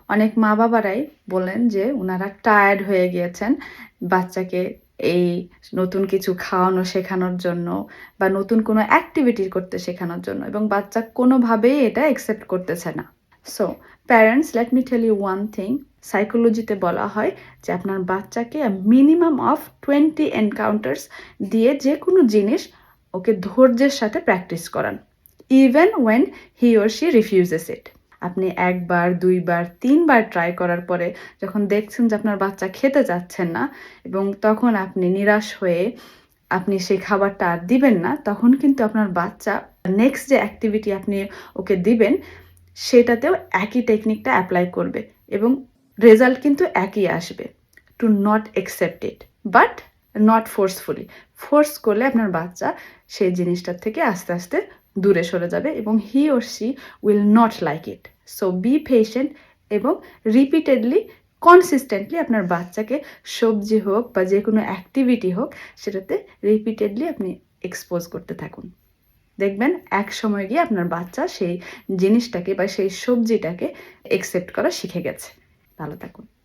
অনেক মা বাবারাই বলেন যে ওনারা টায়ার্ড হয়ে গিয়েছেন বাচ্চাকে এই নতুন কিছু খাওয়ানো শেখানোর জন্য বা নতুন কোনো অ্যাক্টিভিটি করতে শেখানোর জন্য, এবং বাচ্চা কোনোভাবেই এটা অ্যাকসেপ্ট করতেছে না। So parents, let me tell you one thing. সাইকোলজিতে বলা হয় যে আপনার বাচ্চাকে মিনিমাম অফ 20 এনকাউন্টার্স দিয়ে যে কোনো জিনিস ওকে ধৈর্যের সাথে প্র্যাকটিস করান, even when he or she refuses it. আপনি একবার, দুইবার, তিনবার ট্রাই করার পরে যখন দেখছেন যে আপনার বাচ্চা খেতে চাচ্ছেন না, এবং তখন আপনি নিরাশ হয়ে আপনি সেই খাবারটা আর দিবেন না, তখন কিন্তু আপনার বাচ্চা নেক্সট যে অ্যাক্টিভিটি আপনি ওকে দিবেন সেটাতেও একই টেকনিকটা অ্যাপ্লাই করবে এবং রেজাল্ট কিন্তু একই আসবে। To not accept it, but not forcefully. Force করলে আপনার বাচ্চা সেই জিনিসটার থেকে আস্তে আস্তে দূরে সরে যাবে এবং হি or she will not like it. So be patient এবং রিপিটেডলি, কনসিস্টেন্টলি আপনার বাচ্চাকে সবজি হোক বা যে কোনো অ্যাক্টিভিটি হোক সেটাতে রিপিটেডলি আপনি এক্সপোজ করতে থাকুন। দেখবেন এক সময় গিয়ে আপনার বাচ্চা সেই জিনিসটাকে বা সেই সবজিটাকে একসেপ্ট করা শিখে গেছে। ভালো থাকুন।